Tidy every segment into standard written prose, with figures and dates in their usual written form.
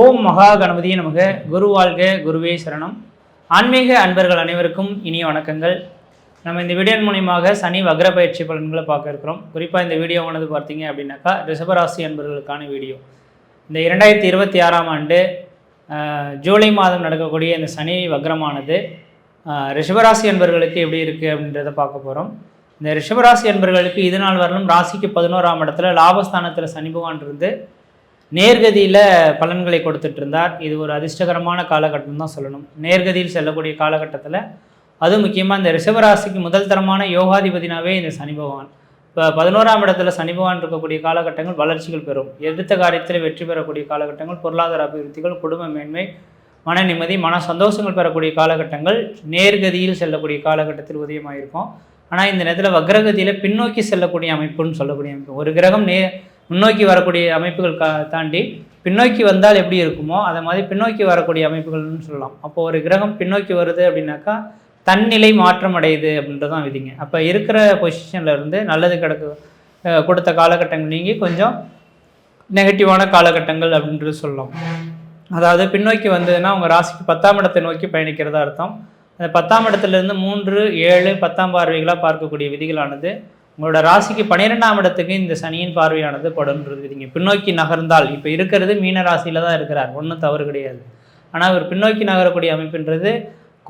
ஓம் மகா கணபதியே நமக. குரு வாழ்க, குருவே சரணம். ஆன்மீக அன்பர்கள் அனைவருக்கும் இனிய வணக்கங்கள். நம்ம இந்த வீடியோ மூலியமாக சனி வக்ர பயிற்சி பலன்களை பார்க்க இருக்கிறோம். குறிப்பாக இந்த வீடியோவானது பார்த்தீங்க அப்படின்னாக்கா ரிஷபராசி அன்பர்களுக்கான வீடியோ. இந்த 2026ஆம் ஆண்டு ஜூலை மாதம் நடக்கக்கூடிய இந்த சனி வக்ரமானது ரிஷபராசி அன்பர்களுக்கு எப்படி இருக்குது அப்படின்றத பார்க்க போகிறோம். இந்த ரிஷபராசி அன்பர்களுக்கு இது நாள் வரலும் ராசிக்கு 11ஆம் இடத்துல லாபஸ்தானத்தில் சனி பகவான் இருந்து நேர்கதியில் பலன்களை கொடுத்துட்டு இருந்தார். இது ஒரு அதிர்ஷ்டகரமான காலகட்டம் தான் சொல்லணும். நேர்கதியில் செல்லக்கூடிய காலகட்டத்தில் அதுவும் முக்கியமாக இந்த ரிஷபராசிக்கு முதல் தரமான யோகாதிபதினாவே இந்த சனி பகவான். இப்போ 11ஆம் இடத்துல சனி பகவான் இருக்கக்கூடிய காலகட்டங்கள் வளர்ச்சிகள் பெறும். எடுத்த காரியத்தில் வெற்றி பெறக்கூடிய காலகட்டங்கள், பொருளாதார அபிவிருத்திகள், குடும்ப மேன்மை, மன நிம்மதி, மன சந்தோஷங்கள் பெறக்கூடிய காலகட்டங்கள் நேர்கதியில் செல்லக்கூடிய காலகட்டத்தில் உதயமாயிருக்கும். ஆனால் இந்த நேரத்தில் வக்ரகதியில் பின்னோக்கி செல்லக்கூடிய அமைப்புன்னு சொல்லக்கூடிய அமைப்பு. ஒரு கிரகம் முன்னோக்கி வரக்கூடிய அமைப்புகள் தாண்டி பின்னோக்கி வந்தால் எப்படி இருக்குமோ அதை மாதிரி பின்னோக்கி வரக்கூடிய அமைப்புகள்னு சொல்லலாம். அப்போது ஒரு கிரகம் பின்னோக்கி வருது அப்படின்னாக்கா தன்னிலை மாற்றம் அடையுது அப்படின்றதான் விதிங்க. அப்போ இருக்கிற பொசிஷனில் இருந்து நல்லது கொடுத்த காலகட்டங்கள் நீங்கி கொஞ்சம் நெகட்டிவான காலகட்டங்கள் அப்படின்றது சொல்லலாம். அதாவது பின்னோக்கி வந்ததுன்னா உங்கள் ராசிக்கு 10ஆம் இடத்தை நோக்கி பயணிக்கிறதா அர்த்தம். அந்த 10ஆம் இடத்துலேருந்து 3, 7, 10ஆம் பார்வைகளாக பார்க்கக்கூடிய விதிகளானது உங்களோட ராசிக்கு 12ஆம் இடத்துக்கு இந்த சனியின் பார்வையானது படுன்றது விதிங்க. பின்னோக்கி நகர்ந்தால் இப்போ இருக்கிறது மீன ராசியில் தான் இருக்கிறார், ஒன்றும் தவறு கிடையாது. ஆனால் அவர் பின்னோக்கி நகரக்கூடிய அமைப்புன்றது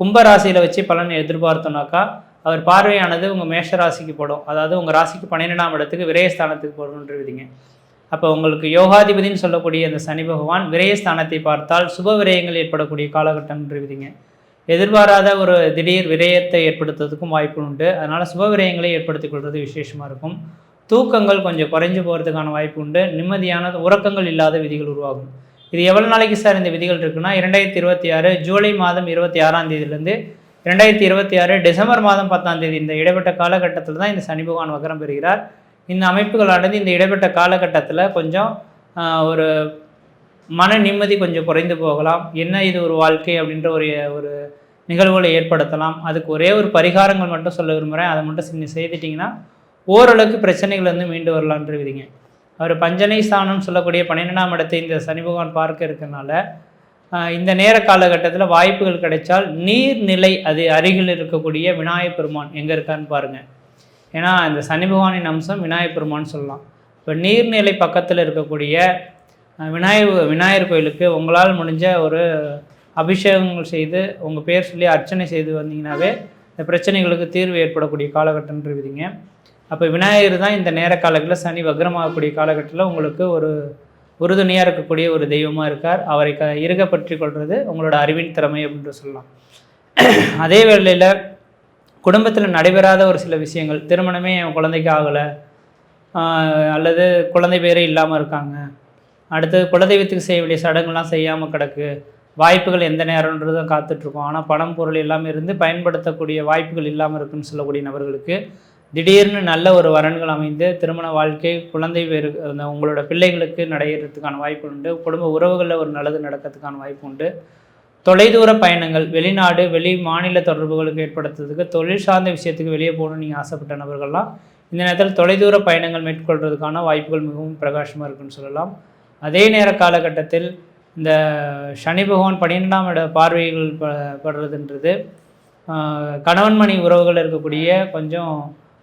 கும்ப ராசியில் வச்சு பலன் எதிர்பார்த்தோம்னாக்கா அவர் பார்வையானது உங்கள் மேஷ ராசிக்கு படும். அதாவது உங்கள் ராசிக்கு 12ஆம் இடத்துக்கு விரயஸ்தானத்துக்கு போடணுன்ற விதிங்க. அப்போ உங்களுக்கு யோகாதிபதினு சொல்லக்கூடிய அந்த சனி பகவான் விரயஸ்தானத்தை பார்த்தால் சுப விரயங்கள் ஏற்படக்கூடிய காலகட்டம்ன்ற விதிங்க. எதிர்பாராத ஒரு திடீர் விரயத்தை ஏற்படுத்துறதுக்கும் வாய்ப்பு உண்டு. அதனால் சுப விரயங்களை ஏற்படுத்திக் கொள்வது விசேஷமாக இருக்கும். தூக்கங்கள் கொஞ்சம் குறைஞ்சு போகிறதுக்கான வாய்ப்பு உண்டு. நிம்மதியான உறக்கங்கள் இல்லாத விதிகள் உருவாகும். இது எவ்வளோ நாளைக்கு சார் இந்த விதிகள் இருக்குன்னா 2026 ஜூலை மாதம் 26ஆம் தேதியிலேருந்து 2026 டிசம்பர் மாதம் 10ஆம் தேதி இந்த இடைப்பட்ட காலகட்டத்தில் தான் இந்த சனி பகவான் வக்ரம் பெறுகிறார். இந்த அமைப்புகளானது இந்த இடைப்பட்ட காலகட்டத்தில் கொஞ்சம் ஒரு மன நிம்மதி கொஞ்சம் குறைந்து போகலாம். என்ன இது ஒரு வாழ்க்கை அப்படின்ற ஒரு நிகழ்வுகளை ஏற்படுத்தலாம். அதுக்கு ஒரே ஒரு பரிகாரங்கள் மட்டும் சொல்ல விரும்புகிறேன். அதை மட்டும் செய்துட்டிங்கன்னா ஓரளவுக்கு பிரச்சனைகள் வந்து மீண்டு வரலான்ற விதிங்க. அவர் பஞ்சனை ஸ்தானம் சொல்லக்கூடிய 12ஆம் இடத்தை இந்த சனி பகவான் பார்க்க இருக்கிறனால இந்த நேர காலகட்டத்தில் வாய்ப்புகள் கிடைச்சால் நீர்நிலை அது அருகில் இருக்கக்கூடிய விநாயகப் பெருமான் எங்கே இருக்கான்னு பாருங்கள். ஏன்னா இந்த சனி பகவானின் அம்சம் விநாயகப் பெருமான் சொல்லலாம். இப்போ நீர்நிலை பக்கத்தில் இருக்கக்கூடிய விநாயகர் கோயிலுக்கு உங்களால் முடிஞ்ச ஒரு அபிஷேகங்கள் செய்து உங்கள் பேர் சொல்லி அர்ச்சனை செய்து வந்தீங்கன்னாவே இந்த பிரச்சனைகளுக்கு தீர்வு ஏற்படக்கூடிய காலகட்டம்ன்ற விதிங்க. அப்போ விநாயகர் தான் இந்த நேர காலங்களில் சனி வக்ரமாகக்கூடிய காலகட்டத்தில் உங்களுக்கு ஒரு உறுதுணையாக இருக்கக்கூடிய ஒரு தெய்வமாக இருக்கார். அவரை இறுக பற்றி கொள்வது உங்களோட அறிவின் திறமை அப்படின்ட்டு சொல்லலாம். அதே வேளையில் குடும்பத்தில் நடைபெறாத ஒரு சில விஷயங்கள், திருமணமே குழந்தைக்கு ஆகலை அல்லது குழந்தை பேரே இல்லாமல் இருக்காங்க, அடுத்தது குலதெய்வத்துக்கு செய்ய வேண்டிய சடங்குலாம் செய்யாமல் கிடக்கு, வாய்ப்புகள் எந்த நேரம்ன்றதும் காத்துட்ருக்கோம், ஆனால் பணம் பொருள் எல்லாமே இருந்து பயன்படுத்தக்கூடிய வாய்ப்புகள் இல்லாமல் இருக்குன்னு சொல்லக்கூடிய நபர்களுக்கு திடீர்னு நல்ல ஒரு வரன்கள் அமைந்து திருமண வாழ்க்கை, குழந்தை பேரு உங்களோட பிள்ளைகளுக்கு நடைகிறதுக்கான வாய்ப்பு உண்டு. குடும்ப உறவுகளில் ஒரு நல்லது நடக்கிறதுக்கான வாய்ப்பு உண்டு. தொலைதூர பயணங்கள், வெளிநாடு வெளி மாநில தொடர்புகளுக்கு ஏற்படுத்துறதுக்கு, தொழில் சார்ந்த விஷயத்துக்கு வெளியே போகணும்னு நீங்கள் ஆசைப்பட்ட நபர்கள்லாம் இந்த நேரத்தில் தொலைதூர பயணங்கள் மேற்கொள்கிறதுக்கான வாய்ப்புகள் மிகவும் பிரகாசமாக இருக்குன்னு சொல்லலாம். அதே நேர காலகட்டத்தில் இந்த சனி பகவான் 12ஆம் இட பார்வைகள் படுறதுன்றது கணவன் மணி உறவுகள் இருக்கக்கூடிய கொஞ்சம்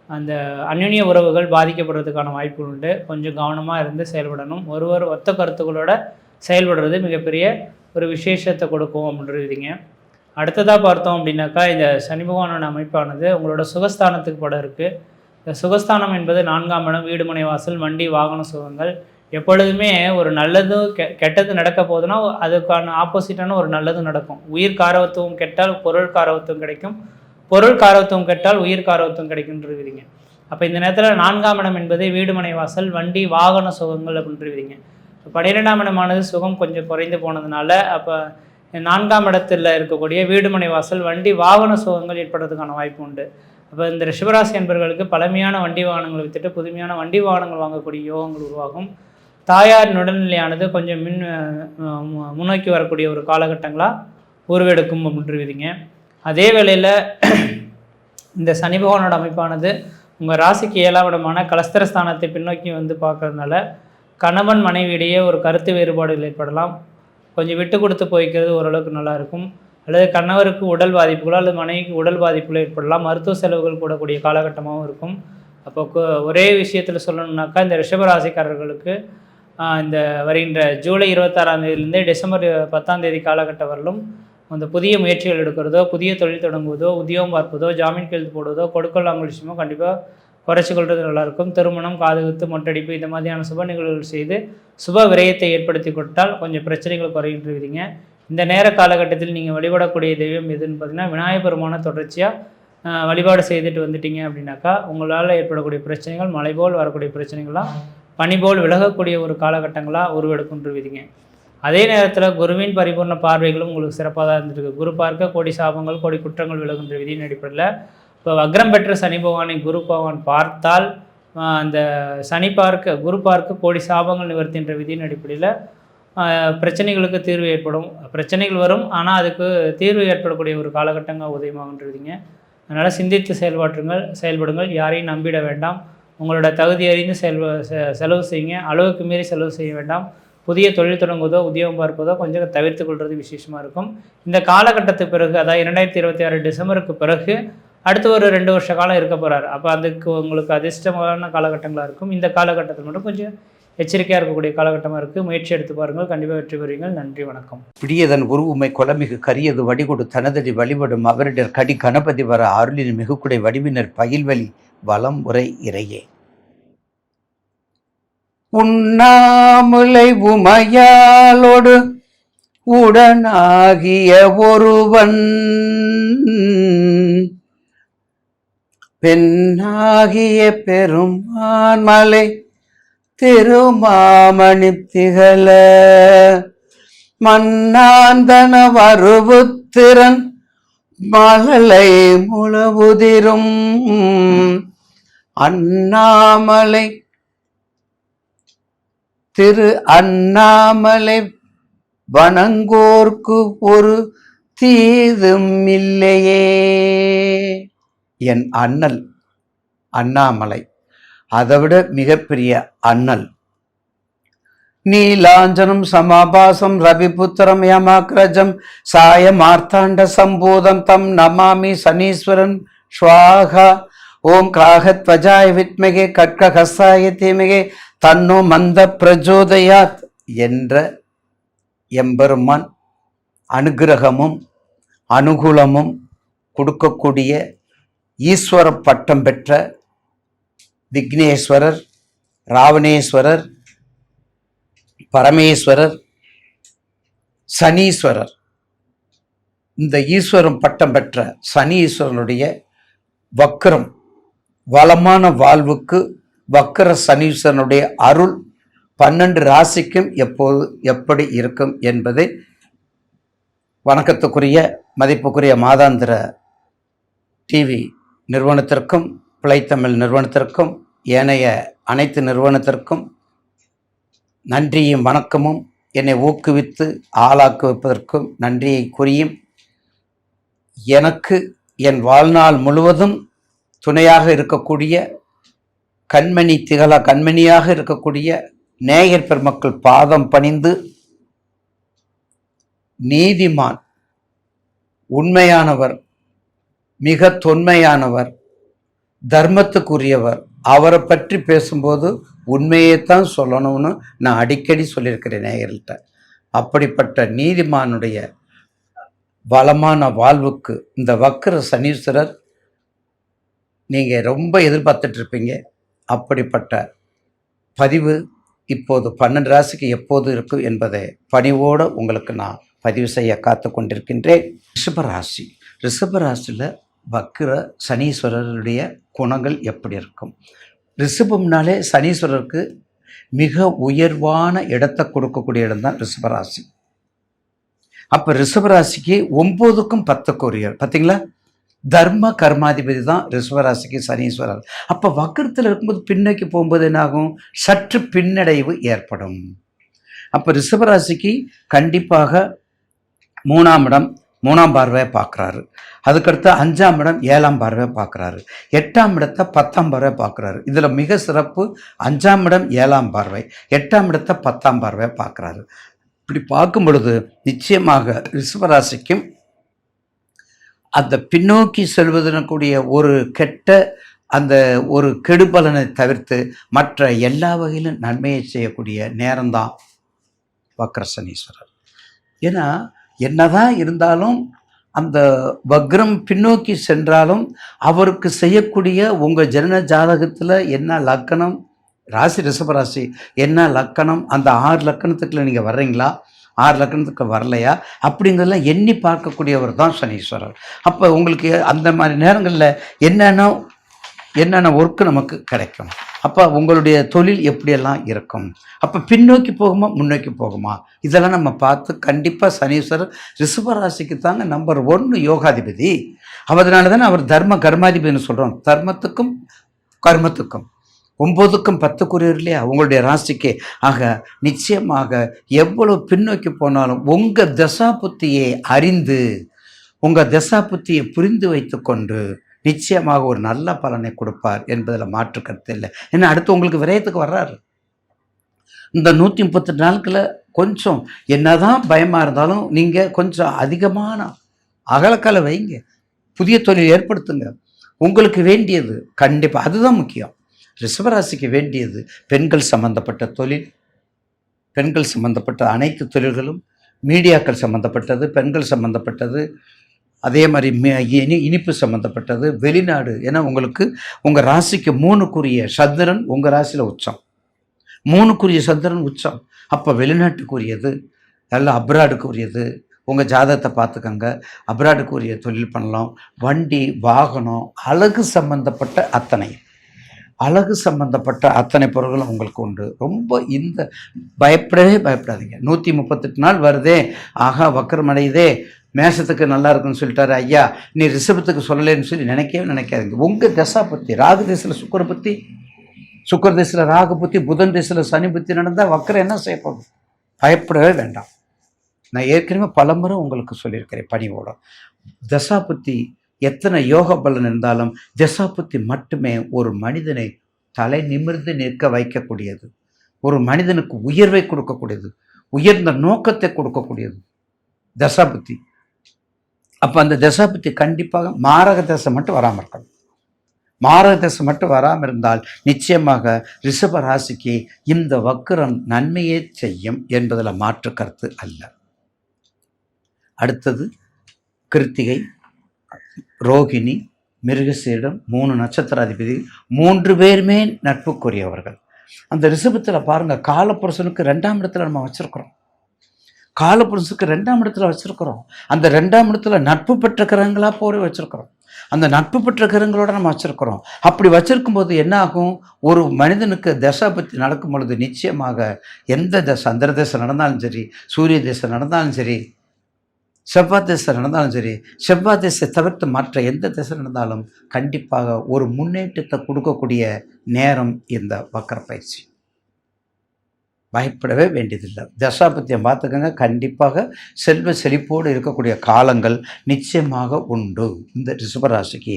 அந்த அந்யுன்ய உறவுகள் பாதிக்கப்படுறதுக்கான வாய்ப்புகள் உண்டு. கொஞ்சம் கவனமாக இருந்து செயல்படணும். ஒருவர் ஒத்த கருத்துக்களோட செயல்படுறது மிகப்பெரிய ஒரு விசேஷத்தை கொடுக்கும் அப்படின்றதுங்க. அடுத்ததாக பார்த்தோம் அப்படின்னாக்கா இந்த சனி பகவானோட அமைப்பானது உங்களோட சுகஸ்தானத்துக்கு படம் இருக்குது. இந்த சுகஸ்தானம் என்பது 4ஆம் இடம், வீடு மனை வாசல், வண்டி வாகன சுகங்கள். எப்பொழுதுமே ஒரு நல்லது கெட்டது நடக்க போதுன்னா அதுக்கான ஆப்போசிட்டான ஒரு நல்லது நடக்கும். உயிர் காரவத்துவம் கெட்டால் பொருள் காரவத்துவம் கிடைக்கும், பொருள் காரவத்துவம் கெட்டால் உயிர் காரவத்துவம் கிடைக்குன்றதுங்க. அப்போ இந்த நேரத்தில் 4ஆம் இடம் என்பது வீடு மனை வாசல், வண்டி வாகன சுகங்கள் அப்படின்றதுங்க. இப்போ 12ஆம் இடமானது சுகம் கொஞ்சம் குறைந்து போனதுனால அப்போ 4ஆம் இடத்துல இருக்கக்கூடிய வீடு மனை வாசல், வண்டி வாகன சுகங்கள் ஏற்படுறதுக்கான வாய்ப்பு உண்டு. அப்போ இந்த ரிஷபராசி என்பவர்களுக்கு பழமையான வண்டி வாகனங்களை விட்டுட்டு புதுமையான வண்டி வாகனங்கள் வாங்கக்கூடிய யோகங்கள் உருவாகும். தாயார் உடல்நிலையானது கொஞ்சம் முன்னோக்கி வரக்கூடிய ஒரு காலகட்டங்களாக உருவெடுக்கும் அப்படின்றதுங்க. அதே வேளையில் இந்த சனி பகவானோட அமைப்பானது உங்கள் ராசிக்கு 7ஆம் இடமான கலஸ்திரஸ்தானத்தை பின்னோக்கி வந்து பார்க்கறதுனால கணவன் மனைவியிடையே ஒரு கருத்து வேறுபாடுகள் ஏற்படலாம். கொஞ்சம் விட்டு கொடுத்து போய்க்கிறது ஓரளவுக்கு நல்லாயிருக்கும். அல்லது கணவருக்கு உடல் பாதிப்புகளோ அல்லது மனைவிக்கு உடல் பாதிப்புகளோ ஏற்படலாம். மருத்துவ செலவுகள் கூடக்கூடிய காலகட்டமாகவும் இருக்கும். அப்போ ஒரே விஷயத்தில் சொல்லணுன்னாக்கா, இந்த ரிஷபராசிக்காரர்களுக்கு இந்த வருகின்ற ஜூலை 26ஆம் தேதியிலேருந்து டிசம்பர் 10ஆம் தேதி காலகட்டம் வரலும் அந்த புதிய முயற்சிகள் எடுக்கிறதோ, புதிய தொழில் தொடங்குவதோ, உத்தியோகம் பார்ப்பதோ, ஜாமீன் கையெழுத்து போடுவதோ, கொடுக்கல் வாங்கல் விஷயமோ கண்டிப்பாக குறைச்சி கொள்வது நல்லாயிருக்கும். திருமணம், காதுகுத்து, மொட்டடிப்பு இந்த மாதிரியான சுப நிகழ்வுகள் செய்து சுப விரயத்தை ஏற்படுத்தி கொடுத்தால் கொஞ்சம் பிரச்சனைகள் குறைகின்றீங்க. இந்த நேர காலகட்டத்தில் நீங்கள் வழிபடக்கூடிய தெய்வம் எதுன்னு பார்த்தீங்கன்னா, விநாயகர் பெருமானை தொடர்ச்சியாக வழிபாடு செய்துட்டு வந்துட்டீங்க அப்படின்னாக்கா, உங்களால் ஏற்படக்கூடிய பிரச்சனைகள் மலை போல் வரக்கூடிய பிரச்சனைகள்லாம் பனி போல் விலகக்கூடிய ஒரு காலகட்டங்களாக உருவெடுக்கின்றீங்க. அதே நேரத்தில் குருவின் பரிபூர்ண பார்வைகளும் உங்களுக்கு சிறப்பாக தான் இருந்திருக்கு. குரு பார்க்க கோடி சாபங்கள், கோடி குற்றங்கள் விலகுன்ற விதியின் அடிப்படையில் இப்போ வக்ரம் பெற்ற சனி பகவானை குரு பகவான் பார்த்தால் அந்த சனி பார்க்க குரு பார்க்க கோடி சாபங்கள் நிவர்த்தின்ற விதியின் அடிப்படையில் பிரச்சனைகளுக்கு தீர்வு ஏற்படும். பிரச்சனைகள் வரும், ஆனால் அதுக்கு தீர்வு ஏற்படக்கூடிய ஒரு காலகட்டங்கள் உதயமாகின்றதுங்க. அதனால் சிந்தித்து செயல்படுங்கள். யாரையும் நம்பிட வேண்டாம். உங்களோட தகுதி அறிந்து செலவு செய்யுங்க. அளவுக்கு மீறி செலவு செய்ய வேண்டாம். புதிய தொழில் தொடங்குவதோ, உத்தியோகம் பார்ப்பதோ கொஞ்சம் தவிர்த்து கொள்வது விசேஷமாக இருக்கும். இந்த காலகட்டத்துக்கு பிறகு, அதாவது 2026 டிசம்பருக்கு பிறகு அடுத்து ஒரு 2 வருஷ காலம் இருக்க போகிறார். அப்போ அதுக்கு உங்களுக்கு அதிர்ஷ்டமான காலகட்டங்களாக இருக்கும். இந்த காலகட்டத்தில் மட்டும் கொஞ்சம் எச்சரிக்கையாக இருக்கக்கூடிய காலகட்டமாக இருக்குது. முயற்சி எடுத்து பாருங்கள், கண்டிப்பாக வெற்றி பெறுவீங்கள். நன்றி, வணக்கம். பிடியதன் உருவுமை கொலமிகு கரியது வடிகொடு தனதடி வழிபடும் அவரிடர் கடி கணபதி வர அருளின் மிகுக்குடை வடிவினர் பயில்வழி வலம் உரை இறையே. உண்ணாமுலை உமையாலோடு உடனாகிய ஒருவன் பெண்ணாகிய பெருமான் மலை திருமாமணி திகழ மன்னாந்தன வருவுத்திறன் மலலை முழவுதிரும் அண்ணாமலை திரு அண்ணாமலை வணங்கோர்க்கு ஒரு தீதும் இல்லையே. என் அண்ணல் அண்ணாமலை, அதைவிட மிகப்பெரிய அண்ணல். நீலாஞ்சனம் சமாபாசம் ரவிபுத்திரம் யமாக்ரஜம் சாய மார்த்தாண்ட சம்பூதம் தம் நமாமி சனீஸ்வரன் ஸ்வாகா. ஓம் கிராகத்வஜாய வித்மகே கட்கஹஸ்தாய தீமகே தன்னோ மந்த பிரஜோதயாத் என்ற எம்பெருமான் அனுகிரகமும் அனுகூலமும் கொடுக்கக்கூடிய ஈஸ்வர பட்டம் பெற்ற விக்னேஸ்வரர், ராவணேஸ்வரர், பரமேஸ்வரர், சனீஸ்வரர், இந்த ஈஸ்வரம் பட்டம் பெற்ற சனீஸ்வரனுடைய வக்ரம் வளமான வாழ்வுக்கு வக்கர சனீஸ்வரனுடைய அருள் 12 ராசிக்கும் எப்போது எப்படி இருக்கும் என்பதை வணக்கத்துக்குரிய மதிப்புக்குரிய மாதாந்திர டிவி நிறுவனத்திற்கும் பிழைத்தமிழ் நிறுவனத்திற்கும் ஏனைய அனைத்து நிறுவனத்திற்கும் நன்றியும் வணக்கமும் என்னை ஊக்குவித்து ஆளாக்குவிப்பதற்கும் நன்றியை கூறியும், எனக்கு என் வாழ்நாள் முழுவதும் துணையாக இருக்கக்கூடிய கண்மணி திகழ கண்மணியாக இருக்கக்கூடிய நேயர் பெருமக்கள் பாதம் பணிந்து, நீதிமான், உண்மையானவர், மிக தொன்மையானவர், தர்மத்துக்குரியவர், அவரை பற்றி பேசும்போது உண்மையைத்தான் சொல்லணும்னு நான் அடிக்கடி சொல்லியிருக்கிறேன் நேயர்கள்ட்ட. அப்படிப்பட்ட நீதிமானுடைய வளமான வாழ்வுக்கு இந்த வக்கர சனீஸ்வரர் நீங்கள் ரொம்ப எதிர்பார்த்துட்டு இருப்பீங்க. அப்படிப்பட்ட பதிவு இப்போது 12 ராசிக்கு எப்போது இருக்கும் என்பதை பணிவோடு உங்களுக்கு நான் பதிவு செய்ய காத்து கொண்டிருக்கின்றேன். ரிஷபராசி, ரிஷபராசியில் வக்கர சனீஸ்வரருடைய குணங்கள் எப்படி இருக்கும்? ரிஷபம்னாலே சனீஸ்வரருக்கு மிக உயர்வான இடத்தை கொடுக்கக்கூடிய இடம்தான் ரிஷபராசி. அப்போ ரிஷபராசிக்கு 9க்கும் 10க்கும் உரியர் பார்த்தீங்களா? தர்ம கர்மாதிபதி தான் ரிஷபராசிக்கு சனீஸ்வரர். அப்போ வக்கரத்தில் இருக்கும்போது பின்னோக்கி போகும்போது என்னாகும்? சற்று பின்னடைவு ஏற்படும். அப்போ ரிஷபராசிக்கு கண்டிப்பாக 3ஆம் இடம் 3ஆம் பார்வையை பார்க்குறாரு. அதுக்கடுத்து 5ஆம் இடம் 7ஆம் பார்வையை பார்க்குறாரு. 8ஆம் இடத்தை 10ஆம் பார்வையை பார்க்குறாரு. இதில் மிக சிறப்பு 5ஆம் இடம் 7ஆம் பார்வை, 8ஆம் இடத்தை 10ஆம் பார்வையை பார்க்குறாரு. இப்படி பார்க்கும் பொழுது நிச்சயமாக ரிஷபராசிக்கும் அந்த பின்னோக்கி செல்வதற்குரிய ஒரு கெட்ட அந்த ஒரு கெடுபலனை தவிர்த்து மற்ற எல்லா வகையிலும் நன்மையை செய்யக்கூடிய நேரம்தான் வக்ர சனீஸ்வரர். ஏன்னா என்னதான் இருந்தாலும் அந்த வக்ரம் பின்னோக்கி சென்றாலும் அவருக்கு செய்யக்கூடிய உங்கள் ஜனன ஜாதகத்தில் என்ன லக்கணம், ராசி ரிஷபராசி என்ன லக்கணம், அந்த 6 லக்கணத்துக்குள்ள நீங்கள் வர்றீங்களா, 6 லக்கணத்துக்கு வரலையா அப்படிங்கிறதெல்லாம் எண்ணி பார்க்கக்கூடியவர் தான் சனீஸ்வரர். அப்போ உங்களுக்கு அந்த மாதிரி நேரங்களில் என்னென்ன ஒர்க்கு நமக்கு கிடைக்கும், அப்போ உங்களுடைய தொழில் எப்படியெல்லாம் இருக்கும், அப்போ பின்னோக்கி போகுமா முன்னோக்கி போகுமா, இதெல்லாம் நம்ம பார்த்து கண்டிப்பாக சனீஸ்வரர் ரிஷபராசிக்கு தாங்க நம்பர் 1 யோகாதிபதி. அதனால தானே அவர் தர்ம கர்மாதிபதினு சொல்கிறோம். தர்மத்துக்கும் கர்மத்துக்கும் 9க்கும் 10 இல்லையா உங்களுடைய ராசிக்கு. ஆக நிச்சயமாக எவ்வளவு பின்னோக்கி போனாலும் உங்கள் தசா புத்தியை அறிந்து உங்கள் தசா புத்தியை புரிந்து வைத்து கொண்டு நிச்சயமாக ஒரு நல்ல பலனை கொடுப்பார் என்பதில் மாற்று கருத்து இல்லை. ஏன்னா அடுத்து உங்களுக்கு விரயத்துக்கு வர்றாரு. இந்த 138 நாட்களில் கொஞ்சம் என்னதான் பயமாக இருந்தாலும் நீங்கள் கொஞ்சம் அதிகமான அகலக்கால வைங்க, புதிய தொழில் ஏற்படுத்துங்க. உங்களுக்கு வேண்டியது கண்டிப்பாக அதுதான் முக்கியம். ரிஷபராசிக்கு வேண்டியது பெண்கள் சம்பந்தப்பட்ட தொழில், பெண்கள் சம்பந்தப்பட்ட அனைத்து தொழில்களும், மீடியாக்கள் சம்பந்தப்பட்டது, பெண்கள் சம்பந்தப்பட்டது, அதே மாதிரி இனிப்பு சம்மந்தப்பட்டது, வெளிநாடு. ஏன்னா உங்களுக்கு உங்கள் ராசிக்கு 3க்குரிய சந்திரன் உங்கள் ராசியில் உச்சம், 3க்குரிய சந்திரன் உச்சம். அப்போ வெளிநாட்டுக்குரியது எல்லாம் அப்ராடுக்குரியது. உங்கள் ஜாதகத்தை பார்த்துக்கங்க, அப்ராடுக்குரிய தொழில் பண்ணலாம். வண்டி வாகனம் அழகு சம்பந்தப்பட்ட அழகு சம்பந்தப்பட்ட அத்தனை பொருட்களும் உங்களுக்கு உண்டு. ரொம்ப இந்த பயப்படாதீங்க. 138 நாள் வருதே, ஆகா வக்கரமடையுதே, மேஷத்துக்கு நல்லா இருக்குன்னு சொல்லிட்டாரு ஐயா, நீ ரிஷபத்துக்கு சொல்லலைன்னு சொல்லி நினைக்காதீங்க. உங்கள் தசா பற்றி ராகு திசையில் சுக்கர பற்றி, சுக்கர திசையில் ராகு பற்றி, புதன் திசையில் சனி பற்றி நடந்தால் வக்கரம் என்ன செய்யப்படும்? பயப்படவே வேண்டாம். நான் ஏற்கனவே பலமுறை உங்களுக்கு சொல்லியிருக்கிறேன் பணிவோட. தசா புத்தி எத்தனை யோக பலன் இருந்தாலும் தசா புத்தி மட்டுமே ஒரு மனிதனை தலை நிமிர்ந்து நிற்க வைக்கக்கூடியது, ஒரு மனிதனுக்கு உயர்வை கொடுக்கக்கூடியது, உயர்ந்த நோக்கத்தை கொடுக்கக்கூடியது தசா புத்தி. அப்போ அந்த தசா புத்தி கண்டிப்பாக மாரக தசை மட்டும் வராமல் இருக்கணும். மாரக தசை மட்டும் வராமல் இருந்தால் நிச்சயமாக ரிஷப ராசிக்கு இந்த வக்கரம் நன்மையே செய்யும் என்பதில் மாற்று கருத்து அல்ல. அடுத்தது கிருத்திகை, ரோகிணி, மிருகசீடம் 3 நட்சத்திராதிபதி, 3 பேருமே நட்புக்குரியவர்கள். அந்த ரிஷபத்தில் பாருங்கள், காலப்புருஷனுக்கு 2ஆம் இடத்துல நம்ம வச்சுருக்கிறோம். காலப்புருஷனுக்கு 2ஆம் இடத்துல வச்சுருக்கிறோம். அந்த 2ஆம் இடத்துல நட்பு பெற்ற கிரகங்களாக போய் வச்சுருக்கிறோம். அந்த நட்பு பெற்ற கிரகங்களோட நம்ம வச்சுருக்கிறோம். அப்படி வச்சிருக்கும் போது என்ன ஆகும், ஒரு மனிதனுக்கு தசா பற்றி நடக்கும் பொழுது நிச்சயமாக எந்த தசை, சந்திர தசை நடந்தாலும் சரி, சூரிய தசை நடந்தாலும் சரி, செவ்வாய் திசை நடந்தாலும் சரி, செவ்வாய் திசை தவிர்த்து மற்ற எந்த திசை நடந்தாலும் கண்டிப்பாக ஒரு முன்னேற்றத்தை கொடுக்கக்கூடிய நேரம் இந்த வக்கர பயிற்சி. பயப்படவே வேண்டியதில்லை. தசாபத்தியம் பார்த்துக்கங்க, கண்டிப்பாக செல்வ செழிப்போடு இருக்கக்கூடிய காலங்கள் நிச்சயமாக உண்டு. இந்த ரிஷபராசிக்கு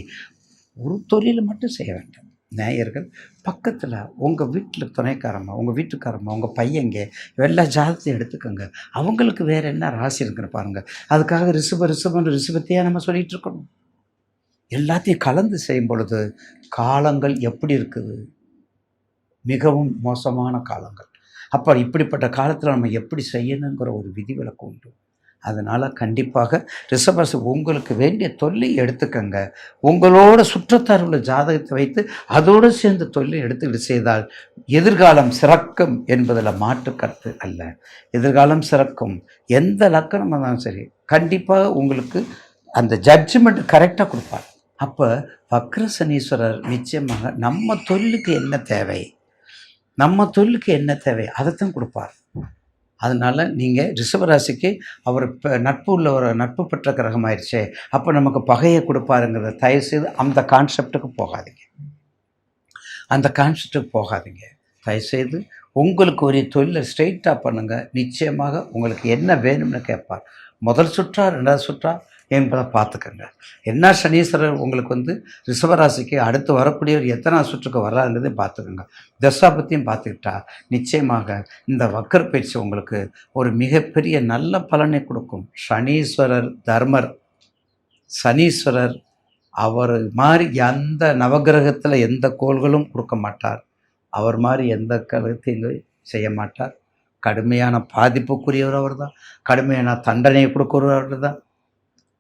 ஒரு தொழிலை மட்டும் செய்ய வேண்டாம் நேயர்கள். பக்கத்தில் உங்கள் வீட்டில் துணைக்காரம்மா, உங்கள் வீட்டுக்காரம்மா, உங்கள் பையங்க எல்லா ஜாதத்தையும் எடுத்துக்கோங்க. அவங்களுக்கு வேறு என்ன ராசி இருக்குன்னு பாருங்கள். அதுக்காக ரிஷபத்தையாக நம்ம சொல்லிகிட்டு இருக்கணும். எல்லாத்தையும் கலந்து செய்யும் பொழுது காலங்கள் எப்படி இருக்குது, மிகவும் மோசமான காலங்கள். அப்போ இப்படிப்பட்ட காலத்தில் நம்ம எப்படி செய்யணுங்கிற ஒரு விதிவிலக்கு உண்டு. அதனால் கண்டிப்பாக ரிஷபராசி உங்களுக்கு வேண்டிய தொல்லை எடுத்துக்கங்க. உங்களோட சுற்றத்தார் உள்ள ஜாதகத்தை வைத்து அதோடு சேர்ந்து தொல்லை எடுத்துக்கிட்டு செய்தால் எதிர்காலம் சிறக்கும் என்பதில் மாற்று கருத்து அல்ல. எதிர்காலம் சிறக்கும். எந்த லக்கணம் இருந்தாலும் சரி, கண்டிப்பாக உங்களுக்கு அந்த ஜட்ஜ்மெண்ட் கரெக்டாக கொடுப்பார். அப்போ வக்ர சனீஸ்வரர் நிச்சயமாக நம்ம தொழிலுக்கு என்ன தேவை அதைத்தான் கொடுப்பார். அதனால் நீங்கள் ரிஷபராசிக்கு அவர் நட்பு பெற்ற கிரகம் ஆயிடுச்சே, அப்போ நமக்கு பகையை கொடுப்பாருங்கிறத தயவுசெய்து அந்த கான்செப்டுக்கு போகாதீங்க. தயவுசெய்து உங்களுக்கு ஒரு தொழிலை ஸ்ட்ரெயிட்டாக பண்ணுங்கள். நிச்சயமாக உங்களுக்கு என்ன வேணும்னு கேட்பார். முதல் சுற்றா, 2வது சுற்றா, என்பதை பார்த்துக்கங்க. என்ன சனீஸ்வரர் உங்களுக்கு ரிஷபராசிக்கு அடுத்து வரக்கூடியவர் எத்தனை சுற்றுக்கு வர்றாருன்றதை பார்த்துக்கோங்க. தசா பற்றியும் பார்த்துக்கிட்டா நிச்சயமாக இந்த வக்கர பயிற்சி உங்களுக்கு ஒரு மிகப்பெரிய நல்ல பலனை கொடுக்கும். சனீஸ்வரர் தர்மர். சனீஸ்வரர் அவர் மாதிரி எந்த நவகிரகத்தில் எந்த கோள்களும் கொடுக்க மாட்டார். அவர் மாதிரி எந்த கருத்தையும் செய்ய மாட்டார். கடுமையான பாதிப்புக்குரியவர் அவர் தான். கடுமையான தண்டனையை கொடுக்கிறவர் அவர் தான்.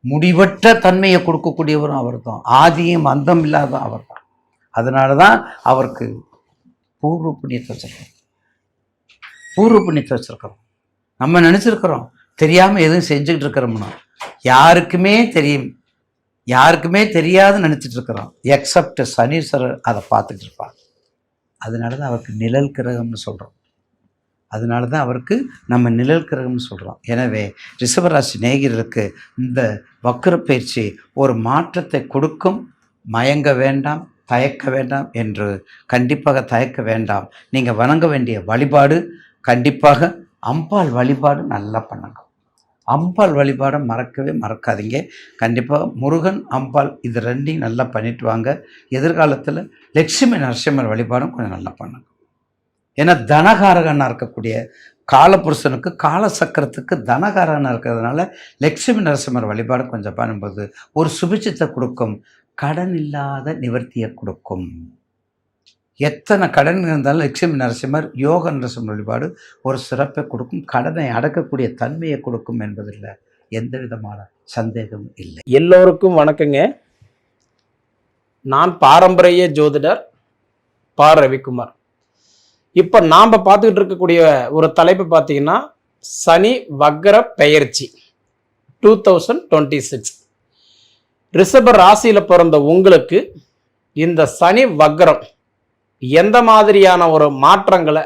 முடிவற்ற தன்மையை கொடுக்கக்கூடியவரும் அவர் தான். ஆதியும் அந்தம் இல்லாத அவர் தான். அதனால தான் அவருக்கு பூர்வ புண்ணியத்தை வச்சிருக்கிறோம். நம்ம நினச்சிருக்கிறோம் தெரியாமல் எதுவும் செஞ்சுக்கிட்டு இருக்கிறோம்னா யாருக்குமே தெரியாது நினச்சிட்டு இருக்கிறோம். எக்ஸப்ட் சனீஸ்வரர் அதை பார்த்துட்டு இருப்பார். அதனால தான் அவருக்கு நிழல் கிரகம்னு சொல்கிறோம். எனவே ரிஷபராசி நேயர்களுக்கு இந்த வக்கர பயிற்சி ஒரு மாற்றத்தை கொடுக்கும். மயங்க வேண்டாம், தயக்க வேண்டாம் என்று கண்டிப்பாக தயக்க வேண்டாம். நீங்கள் வணங்க வேண்டிய வழிபாடு கண்டிப்பாக அம்பாள் வழிபாடு நல்லா பண்ணுங்க. அம்பாள் வழிபாடை மறக்காதீங்க. கண்டிப்பாக முருகன் அம்பாள் இது ரெண்டையும் நல்லா பண்ணிட்டு வாங்க. எதிர்காலத்தில் லட்சுமி நரசிம்மர் வழிபாடும் கொஞ்சம் நல்லா பண்ணுங்க. ஏன்னா தனகாரகனாக இருக்கக்கூடிய காலபுருஷனுக்கு காலசக்கரத்துக்கு தனகாரகனாக இருக்கிறதுனால லட்சுமி நரசிம்மர் வழிபாடு கொஞ்சம் பண்ணும்போது ஒரு சுபிட்சத்தை கொடுக்கும். கடன் இல்லாத நிவர்த்தியை கொடுக்கும். எத்தனை கடன் இருந்தாலும் லட்சுமி நரசிம்மர் யோக நரசிம்மர் வழிபாடு ஒரு சிறப்பை கொடுக்கும். கடனை அடக்கக்கூடிய தன்மையை கொடுக்கும் என்பதில் எந்த விதமான சந்தேகமும் இல்லை. எல்லோருக்கும் வணக்கங்க. நான் பாரம்பரிய ஜோதிடர் பா. ரவிக்குமார். இப்போ நாம் பார்த்துக்கிட்டு இருக்கக்கூடிய ஒரு தலைப்பு பார்த்தீங்கன்னா சனி வக்ர பெயர்ச்சி 2026. ரிஷப ராசியில் பிறந்த உங்களுக்கு இந்த சனி வக்ரம் எந்த மாதிரியான ஒரு மாற்றங்களை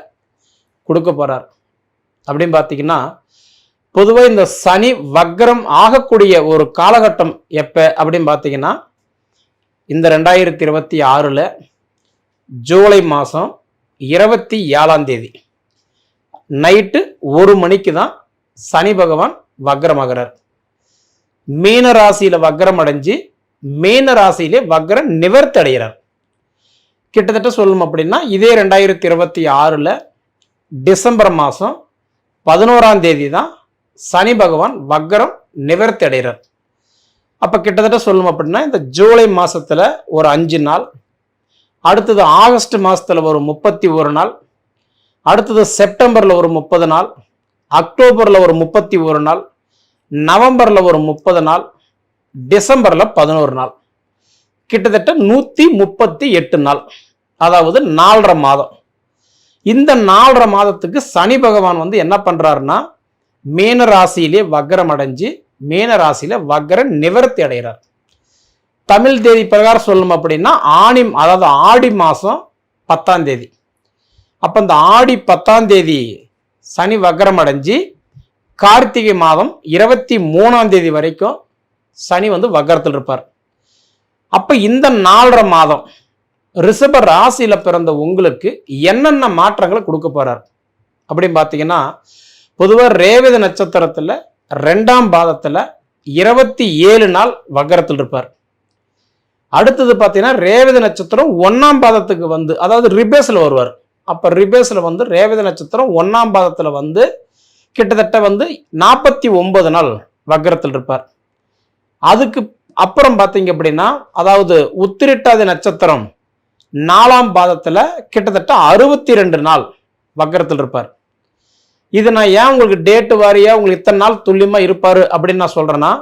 கொடுக்க போகிறார் அப்படின்னு பார்த்தீங்கன்னா, பொதுவாக இந்த சனி வக்ரம் ஆகக்கூடிய ஒரு காலகட்டம் எப்போ அப்படின்னு பார்த்தீங்கன்னா இந்த 2026 ஜூலை மாதம் 27 நைட்டு 1 மணிக்கு தான் சனி பகவான் வக்ரமாகிறார். மீன ராசியில் வக்ரம் அடைஞ்சு மீன ராசியிலே வக்ர நிவர்த்தி அடைகிறார். கிட்டத்தட்ட சொல்லணும் அப்படின்னா இதே 2026 டிசம்பர் மாதம் 11 தான் சனி பகவான் வக்ரம் நிவர்த்தி அடைகிறார். அப்போ கிட்டத்தட்ட சொல்லணும் அப்படின்னா இந்த ஜூலை மாதத்தில் ஒரு 5 நாள், அடுத்தது ஆகஸ்ட் மாதத்தில் ஒரு 31 நாள், அடுத்தது செப்டம்பரில் ஒரு 30 நாள், அக்டோபரில் ஒரு 31 நாள், நவம்பரில் ஒரு 30 நாள், டிசம்பரில் 11 நாள், கிட்டத்தட்ட 138 நாள், அதாவது 4.5 மாதம். இந்த 4.5 மாதத்துக்கு சனி பகவான் என்ன பண்றாருன்னா மீன ராசியிலே வக்ரம் அடைஞ்சு மீன ராசியில வக்ர நிவர்த்தி அடைகிறார். தமிழ் தேதி பிரகாரம் சொல்லணும் அப்படின்னா அதாவது ஆடி மாதம் 10. அப்போ இந்த ஆடி 10 சனி வக்ரம் அடைஞ்சு கார்த்திகை மாதம் 23 வரைக்கும் சனி வக்ரத்தில் இருப்பார். அப்போ இந்த 4.5 மாதம் ரிஷப ராசியில பிறந்த உங்களுக்கு என்னென்ன மாற்றங்களை கொடுக்க போறார் அப்படின்னு பார்த்தீங்கன்னா, பொதுவாக ரேவதி நட்சத்திரத்தில் 2ஆம் பாதத்தில் 27 நாள் வக்ரத்தில் இருப்பார். அடுத்தது பார்த்தீங்கன்னா ரேவதி நட்சத்திரம் 1ஆம் பாதத்துக்கு அதாவது ரிபேஸில் வருவார். அப்போ ரிபேஸில் ரேவதி நட்சத்திரம் 1ஆம் பாதத்தில் கிட்டத்தட்ட 49 நாள் வக்ரத்தில் இருப்பார். அதுக்கு அப்புறம் பார்த்தீங்க அப்படின்னா, அதாவது உத்திரட்டாதி நட்சத்திரம் 4ஆம் பாதத்தில் கிட்டத்தட்ட 62 நாள் வக்ரத்தில் இருப்பார். இது நான் ஏன் உங்களுக்கு டேட்டு வாரியா உங்களுக்கு இத்தனை நாள் துல்லியமாக இருப்பார் அப்படின்னு நான் சொல்கிறேன்னா,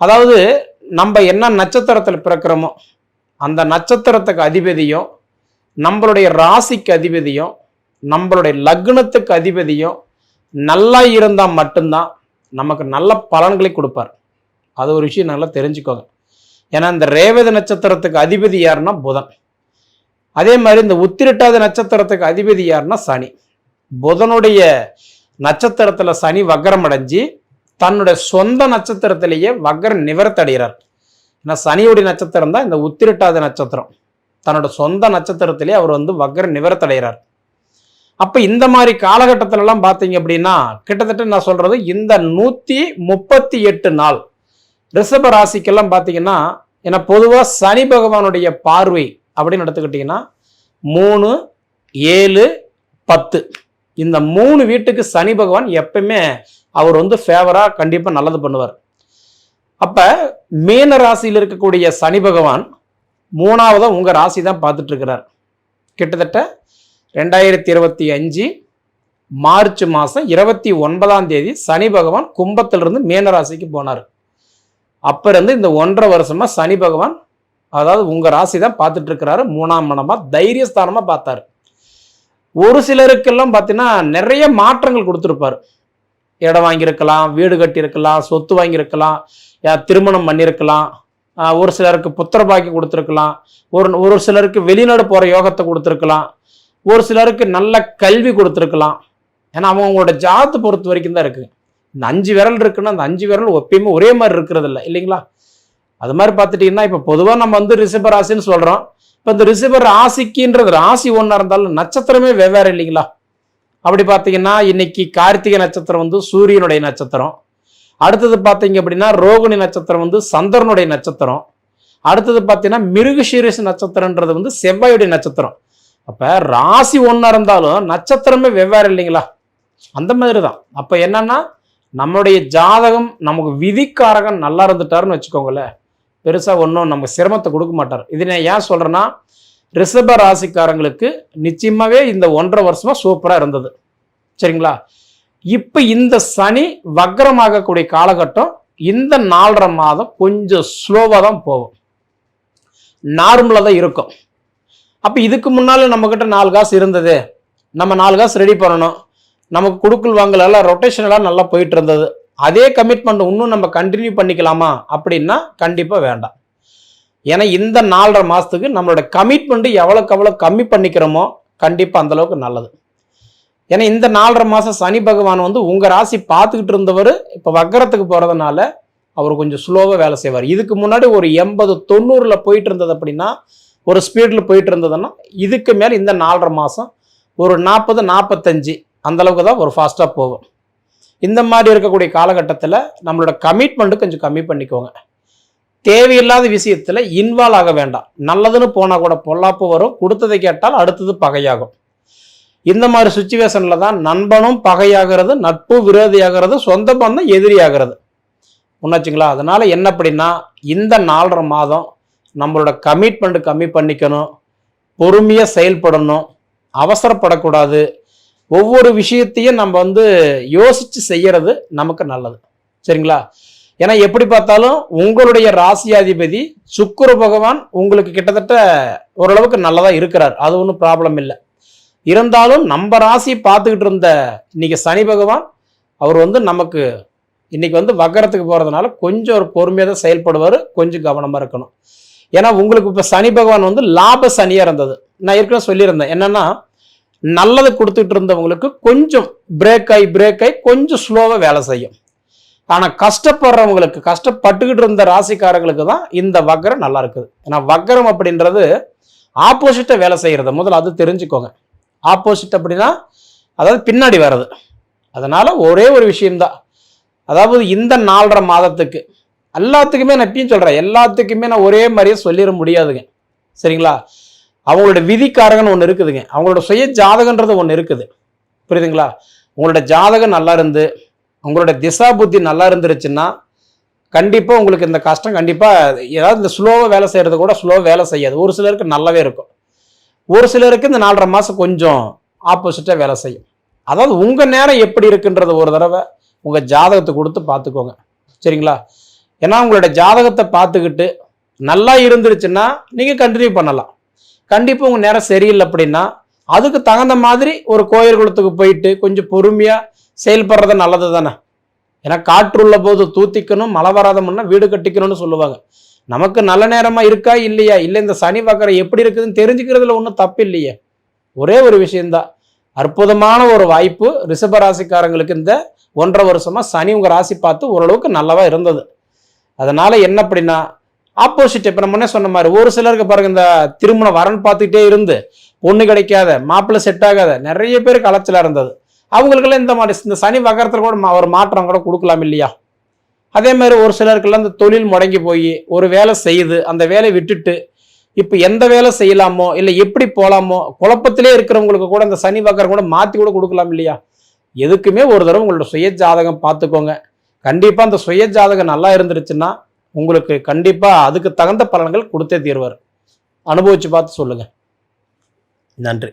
அதாவது நம்ம என்ன நட்சத்திரத்தில் பிறக்கிறோமோ அந்த நட்சத்திரத்துக்கு அதிபதியும் நம்மளுடைய ராசிக்கு அதிபதியும் நம்மளுடைய லக்னத்துக்கு அதிபதியும் நல்லா இருந்தால் மட்டும்தான் நமக்கு நல்ல பலன்களை கொடுப்பார். அது ஒரு விஷயம் நல்லா தெரிஞ்சுக்கோங்க. ஏன்னா இந்த ரேவதி நட்சத்திரத்துக்கு அதிபதி யாருன்னா புதன். அதே மாதிரி இந்த உத்திரட்டாதி நட்சத்திரத்துக்கு அதிபதி யாருன்னா சனி. புதனுடைய நட்சத்திரத்தில் சனி வக்ரம் அடைஞ்சு தன்னுடைய சொந்த நட்சத்திரத்திலேயே வக்ர நிவர்த்தி அடைகிறார். ஏன்னா சனியுடைய நட்சத்திரம் தான் இந்த உத்திரட்டாதி நட்சத்திரம். தன்னோட சொந்த நட்சத்திரத்திலேயே அவர் வக்ர நிவர்த்தி அடைகிறார். அப்போ இந்த மாதிரி காலகட்டத்திலலாம் பார்த்தீங்க அப்படின்னா கிட்டத்தட்ட நான் சொல்றது இந்த 138 நாள் ரிஷப ராசிக்கெல்லாம் பார்த்தீங்கன்னா, ஏன்னா பொதுவாக சனி பகவானுடைய பார்வை அப்படின்னு எடுத்துக்கிட்டிங்கன்னா 3, 7, 10 இந்த 3 வீட்டுக்கு சனி பகவான் எப்பவுமே அவர் வந்து ஃபேவராக கண்டிப்பாக நல்லது பண்ணுவார். அப்போ மீன ராசியில் இருக்கக்கூடிய சனி பகவான் 3ஆவதாக உங்கள் ராசி தான் பார்த்துட்டு இருக்கிறார். கிட்டத்தட்ட 2025 மார்ச் மாதம் 29ஆம் தேதி சனி பகவான் கும்பத்திலிருந்து மீன ராசிக்கு போனார். அப்போ இருந்து இந்த 1.5 வருஷமாக சனி பகவான் அதாவது உங்கள் ராசி தான் பார்த்துட்டு இருக்கிறாரு. 3ஆம் இடமாக தைரியஸ்தானமாக பார்த்தாரு. ஒரு சிலருக்கெல்லாம் பார்த்தீங்கன்னா நிறைய மாற்றங்கள் கொடுத்துருப்பார். இடம் வாங்கியிருக்கலாம், வீடு கட்டியிருக்கலாம், சொத்து வாங்கியிருக்கலாம், திருமணம் பண்ணியிருக்கலாம், ஒரு சிலருக்கு புத்திர பாக்கி கொடுத்துருக்கலாம், ஒரு சிலருக்கு வெளிநாடு போகிற யோகத்தை கொடுத்துருக்கலாம், ஒரு சிலருக்கு நல்ல கல்வி கொடுத்துருக்கலாம். ஏன்னா அவங்களோட ஜாதத்தை பொறுத்த வரைக்கும் தான் இருக்குது. இந்த 5 விரல் இருக்குன்னா அந்த 5 விரல் எப்பயுமே ஒரே மாதிரி இருக்கிறது இல்லை இல்லைங்களா? அது மாதிரி பார்த்துட்டிங்கன்னா இப்போ பொதுவாக நம்ம வந்து ரிஷப ராசின்னு சொல்கிறோம். இப்போ இந்த ரிஷப ராசிக்குன்றது ராசி ஒன்றா இருந்தாலும் நட்சத்திரமே வெவ்வேறு இல்லைங்களா? அப்படி பார்த்தீங்கன்னா இன்னைக்கு கார்த்திகை நட்சத்திரம் வந்து சூரியனுடைய நட்சத்திரம். அடுத்தது பார்த்தீங்க அப்படின்னா ரோகிணி நட்சத்திரம் வந்து சந்திரனுடைய நட்சத்திரம். அடுத்தது பார்த்தீங்கன்னா மிருகசீரிஷ நட்சத்திரன்றது வந்து செவ்வாயுடைய நட்சத்திரம். அப்போ ராசி ஒன்றா இருந்தாலும் நட்சத்திரமே வெவ்வேறு இல்லைங்களா? அந்த மாதிரி தான். அப்போ என்னன்னா நம்மளுடைய ஜாதகம் நமக்கு விதிக்காரகன் நல்லா இருந்துட்டாருன்னு வச்சுக்கோங்களேன், பெருசாக ஒன்றும் நமக்கு சிரமத்தை கொடுக்க மாட்டார். இது நான் ஏன் சொல்கிறேன்னா ரிஷப ராசிக்காரங்களுக்கு நிச்சயமாகவே இந்த 1.5 வருஷமா சூப்பராக இருந்தது. சரிங்களா? இப்போ இந்த சனி வக்ரமாகக்கூடிய காலகட்டம் இந்த 4.5 மாதம் கொஞ்சம் ஸ்லோவாக தான் போகும், நார்மலாக தான் இருக்கும். அப்போ இதுக்கு முன்னால் நம்மக்கிட்ட 4 காசு இருந்தது, நம்ம 4 காசு ரெடி பண்ணணும், நமக்கு கொடுக்கல் வாங்கல் எல்லாம் ரொட்டேஷன் எல்லாம் நல்லா போயிட்டு இருந்தது, அதே கமிட்மெண்ட் இன்னும் நம்ம கண்டினியூ பண்ணிக்கலாமா அப்படின்னா கண்டிப்பாக வேண்டாம். ஏன்னா இந்த 4.5 மாதத்துக்கு நம்மளோட கமிட்மெண்ட் எவ்வளோக்கு எவ்வளோ கம்மி பண்ணிக்கிறோமோ கண்டிப்பாக அந்தளவுக்கு நல்லது. ஏன்னா இந்த 4.5 மாதம் சனி பகவான் வந்து உங்கள் ராசி பார்த்துக்கிட்டு இருந்தவர் இப்போ வக்கரத்துக்கு போகிறதுனால அவர் கொஞ்சம் ஸ்லோவாக வேலை செய்வார். இதுக்கு முன்னாடி ஒரு 80-90 போயிட்டு இருந்தது அப்படின்னா, ஒரு ஸ்பீடில் போயிட்டு இருந்ததுன்னா இதுக்கு மேலே இந்த 4.5 மாதம் ஒரு 40-45 அந்தளவுக்கு தான் ஒரு ஃபாஸ்ட்டாக போகும். இந்த மாதிரி இருக்கக்கூடிய காலகட்டத்தில் நம்மளோட கமிட்மெண்ட்டு கொஞ்சம் கம்மி பண்ணிக்கோங்க. தேவையில்லாத விஷயத்தில் இன்வால்வ் ஆக வேண்டாம். நல்லதுன்னு போனால் கூட பொல்லாப்பு வரும், கொடுத்ததை கேட்டால் அடுத்தது பகையாகும். இந்த மாதிரி சுச்சுவேஷனில் தான் நண்பனும் பகையாகிறது, நட்பு விரோதியாகிறது, சொந்த பந்தம் எதிரியாகிறது. ஒன்றாச்சுங்களா? அதனால் என்ன அப்படின்னா இந்த 4.5 மாதம் நம்மளோட கமிட்மெண்ட் கம்மி பண்ணிக்கணும், பொறுமையாக செயல்படணும், அவசரப்படக்கூடாது. ஒவ்வொரு விஷயத்தையும் நம்ம வந்து யோசித்து செய்கிறது நமக்கு நல்லது. சரிங்களா? ஏன்னா எப்படி பார்த்தாலும் உங்களுடைய ராசியாதிபதி சுக்கிர பகவான் உங்களுக்கு கிட்டத்தட்ட ஓரளவுக்கு நல்லதாக இருக்கிறார், அது ஒன்றும் ப்ராப்ளம் இல்லை. இருந்தாலும் நம்ம ராசி பார்த்துக்கிட்டு இருந்த இன்னைக்கு சனி பகவான் அவர் வந்து நமக்கு இன்னைக்கு வந்து வக்கரத்துக்கு போகிறதுனால கொஞ்சம் ஒரு பொறுமையாக தான் செயல்படுவார், கொஞ்சம் கவனமாக இருக்கணும். ஏன்னா உங்களுக்கு இப்போ சனி பகவான் வந்து லாப சனியாக இருந்தது. நான் ஏற்கனவே சொல்லியிருந்தேன் என்னன்னா நல்லது கொடுத்துட்டு இருந்தவங்களுக்கு கொஞ்சம் பிரேக் ஆகி கொஞ்சம் ஸ்லோவாக வேலை செய்யும். ஆனால் கஷ்டப்படுறவங்களுக்கு, கஷ்டப்பட்டுக்கிட்டு இருந்த ராசிக்காரங்களுக்கு தான் இந்த வக்கரம் நல்லா இருக்குது. ஏன்னா வக்கரம் அப்படின்றது ஆப்போசிட்டாக வேலை செய்கிறது, முதல்ல அது தெரிஞ்சுக்கோங்க. ஆப்போசிட் அப்படின்னா அதாவது பின்னாடி வர்றது. அதனால் ஒரே ஒரு விஷயம்தான், அதாவது இந்த 4.5 மாதத்துக்கு எல்லாத்துக்குமே நான் எப்பயும் சொல்கிறேன், எல்லாத்துக்குமே நான் ஒரே மாதிரியே சொல்லிட முடியாதுங்க. சரிங்களா? அவங்களோட விதிக்காரகன்னு ஒன்று இருக்குதுங்க, அவங்களோட சுய ஜாதகன்றது ஒன்று இருக்குது. புரியுதுங்களா? உங்களோட ஜாதகம் நல்லா இருந்து உங்களோட திசா புத்தி நல்லா இருந்துருச்சுன்னா கண்டிப்பாக உங்களுக்கு இந்த கஷ்டம் கண்டிப்பாக ஏதாவது இந்த ஸ்லோவாக வேலை செய்கிறது கூட ஸ்லோவாக வேலை செய்யாது. ஒரு சிலருக்கு நல்லாவே இருக்கும், ஒரு சிலருக்கு இந்த 4.5 மாதம் கொஞ்சம் ஆப்போசிட்டாக வேலை செய்யும். அதாவது உங்கள் நேரம் எப்படி இருக்குன்றது ஒரு தடவை உங்கள் ஜாதகத்தை கொடுத்து பார்த்துக்கோங்க. சரிங்களா? ஏன்னா உங்களோட ஜாதகத்தை பார்த்துக்கிட்டு நல்லா இருந்துருச்சுன்னா நீங்கள் கண்டினியூ பண்ணலாம். கண்டிப்பாக உங்கள் நேரம் சரியில்லை அப்படின்னா அதுக்கு தகுந்த மாதிரி ஒரு கோயில் குளத்துக்கு போயிட்டு கொஞ்சம் பொறுமையாக செயல்படுறது நல்லது தானே. ஏன்னா காற்றுள்ள போது தூத்திக்கணும், மழை வராத முன்னா வீடு கட்டிக்கணும்னு சொல்லுவாங்க. நமக்கு நல்ல நேரமாக இருக்கா இல்லையா, இல்லை இந்த சனி வக்கரம் எப்படி இருக்குதுன்னு தெரிஞ்சுக்கிறதுல ஒன்றும் தப்பு இல்லையே. ஒரே ஒரு விஷயந்தான், அற்புதமான ஒரு வாய்ப்பு ரிஷப ராசிக்காரங்களுக்கு இந்த 1.5 வருஷமா சனி உங்கள் ராசி பார்த்து ஓரளவுக்கு நல்லாவா இருந்தது. அதனால என்ன அப்படின்னா ஆப்போசிட் இப்போ நம்ம என்ன சொன்ன மாதிரி ஒரு சிலருக்கு பாருங்க, இந்த திருமண வரன் பார்த்துக்கிட்டே இருந்து பொண்ணு கிடைக்காத, மாப்பிள்ளை செட் ஆகாத நிறைய பேருக்கு அலைச்சலாக இருந்தது. அவங்களுக்கெல்லாம் இந்த மாதிரி இந்த சனி வக்கரத்தில் கூட ஒரு மாற்றம் கூட கொடுக்கலாம் இல்லையா? அதே மாதிரி ஒரு சிலருக்கெல்லாம் இந்த தொழில் முடங்கி போய் ஒரு வேலை செய்யுது, அந்த வேலையை விட்டுட்டு இப்போ எந்த வேலை செய்யலாமோ இல்லை எப்படி போகலாமோ குழப்பத்திலே இருக்கிறவங்களுக்கு கூட இந்த சனி வக்கரம் கூட மாற்றி கூட கொடுக்கலாம் இல்லையா? எதுக்குமே ஒரு தடவை உங்களோட சுய ஜாதகம் பார்த்துக்கோங்க. கண்டிப்பாக அந்த சுய ஜாதகம் நல்லா இருந்துருச்சுன்னா உங்களுக்கு கண்டிப்பாக அதுக்கு தகுந்த பலன்கள் கொடுத்தே தீர்வார். அனுபவிச்சு பார்த்து சொல்லுங்கள். நன்றி.